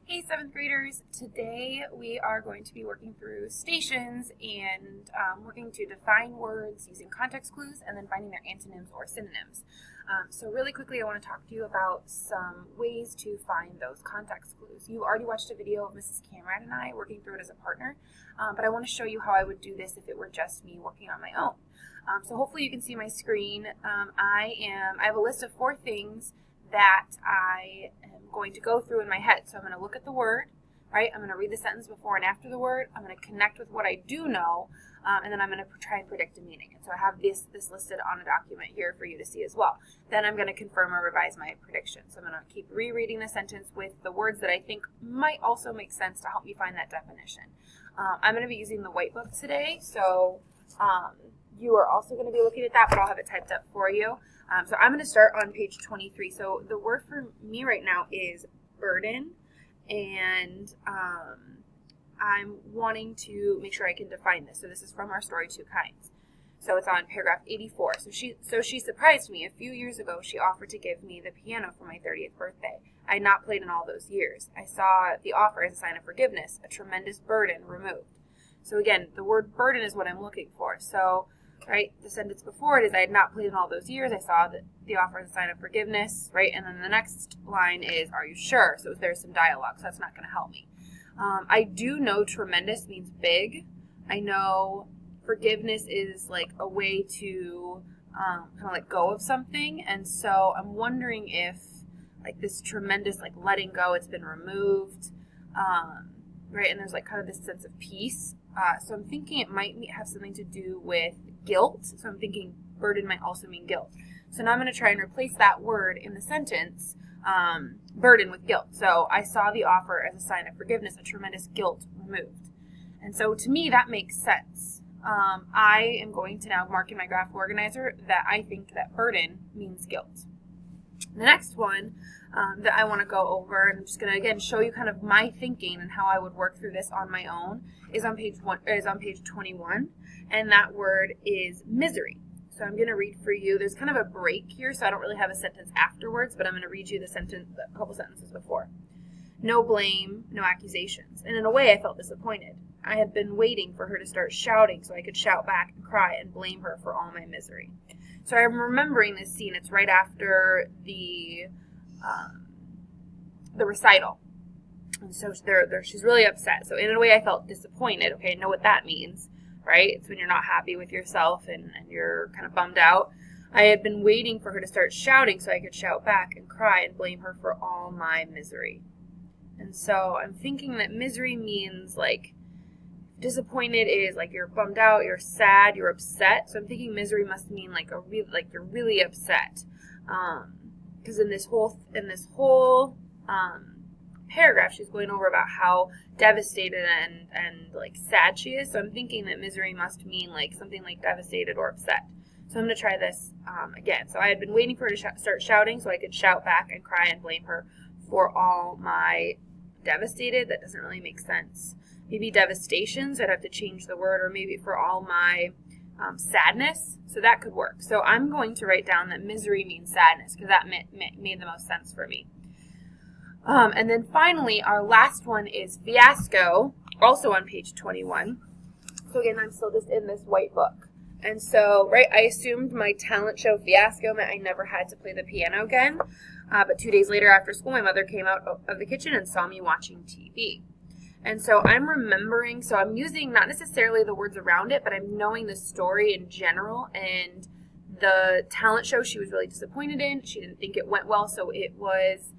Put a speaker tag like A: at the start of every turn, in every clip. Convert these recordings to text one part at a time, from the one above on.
A: Hey, 7th graders. Today we are going to be working through stations and working to define words using context clues and then finding their antonyms or synonyms. So really quickly, I want to talk to you about some ways to find those context clues. You already watched a video of Mrs. Camrad and I working through it as a partner, but I want to show you how I would do this if it were just me working on my own. So hopefully you can see my screen. I have a list of 4 things that I am going to go through in my head. So I'm going to look at the word, right? I'm going to read the sentence before and after the word. I'm going to connect with what I do know, and then I'm going to try and predict a meaning. And so I have this listed on a document here for you to see as well. Then I'm going to confirm or revise my prediction. So I'm going to keep rereading the sentence with the words that I think might also make sense to help me find that definition. I'm going to be using the white book today, so you are also going to be looking at that, but I'll have it typed up for you. So I'm going to start on page 23. So the word for me right now is burden, and I'm wanting to make sure I can define this. So this is from our story, Two Kinds. So it's on paragraph 84. So she surprised me. A few years ago, she offered to give me the piano for my 30th birthday. I had not played in all those years. I saw the offer as a sign of forgiveness, a tremendous burden removed. So again, the word burden is what I'm looking for. So right, the sentence before it is I had not played in all those years. I saw the offer as a sign of forgiveness, right? And then the next line is, are you sure? So there's some dialogue, so that's not going to help me. I do know tremendous means big. I know forgiveness is like a way to kind of let go of something. And so I'm wondering if like this tremendous, like letting go, it's been removed, right? And there's like kind of this sense of peace. So I'm thinking it might have something to do with guilt. So I'm thinking burden might also mean guilt. So now I'm going to try and replace that word in the sentence, burden, with guilt. So I saw the offer as a sign of forgiveness, a tremendous guilt removed. And so to me, that makes sense. I am going to now mark in my graph organizer that I think that burden means guilt. The next one that I want to go over, and I'm just going to again show you kind of my thinking and how I would work through this on my own, is on page 21, and that word is misery. So I'm going to read for you. There's kind of a break here, so I don't really have a sentence afterwards, but I'm going to read you a couple sentences before. No blame, no accusations. And in a way, I felt disappointed. I had been waiting for her to start shouting so I could shout back and cry and blame her for all my misery. So I'm remembering this scene. It's right after the recital. And so she's really upset. So in a way, I felt disappointed. Okay, I know what that means, right? It's when you're not happy with yourself and you're kind of bummed out. I had been waiting for her to start shouting so I could shout back and cry and blame her for all my misery. And so I'm thinking that misery means like disappointed is like you're bummed out, you're sad, you're upset. So I'm thinking misery must mean like you're really upset. Because in this whole paragraph, she's going over about how devastated and like sad she is. So I'm thinking that misery must mean like something like devastated or upset. So I'm going to try this again. So I had been waiting for her to start shouting so I could shout back and cry and blame her for all my devastated. That doesn't really make sense. Maybe devastations, I'd have to change the word, or maybe for all my sadness. So that could work. So I'm going to write down that misery means sadness because that made the most sense for me. And then finally, our last one is fiasco, also on page 21. So again, I'm still just in this white book. And so, right, I assumed my talent show fiasco meant I never had to play the piano again. But 2 days later after school, my mother came out of the kitchen and saw me watching TV. And so I'm remembering, so I'm using not necessarily the words around it, but I'm knowing the story in general. And the talent show she was really disappointed in. She didn't think it went well, so it was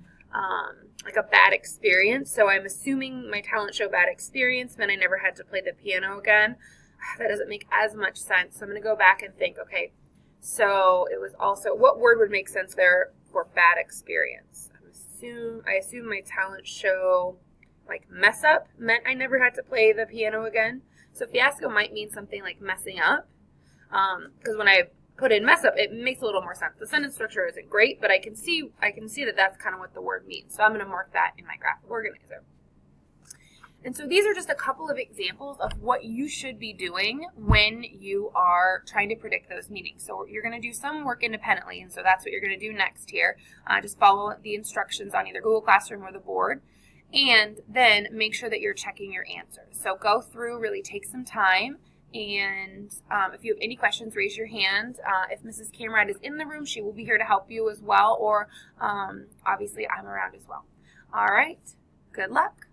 A: like a bad experience. So I'm assuming my talent show bad experience meant I never had to play the piano again. That doesn't make as much sense. So I'm going to go back and think, okay, so it was also, what word would make sense there for bad experience? I assume my talent show, like mess up, meant I never had to play the piano again. So fiasco might mean something like messing up. Because when I put in mess up, it makes a little more sense. The sentence structure isn't great, but I can see that that's kind of what the word means. So I'm going to mark that in my graphic organizer. And so these are just a couple of examples of what you should be doing when you are trying to predict those meanings. So you're going to do some work independently, and so that's what you're going to do next here. Just follow the instructions on either Google Classroom or the board. And then make sure that you're checking your answers. So go through, really take some time. And if you have any questions, raise your hand. If Mrs. Cameron is in the room, she will be here to help you as well. Or obviously, I'm around as well. All right. Good luck.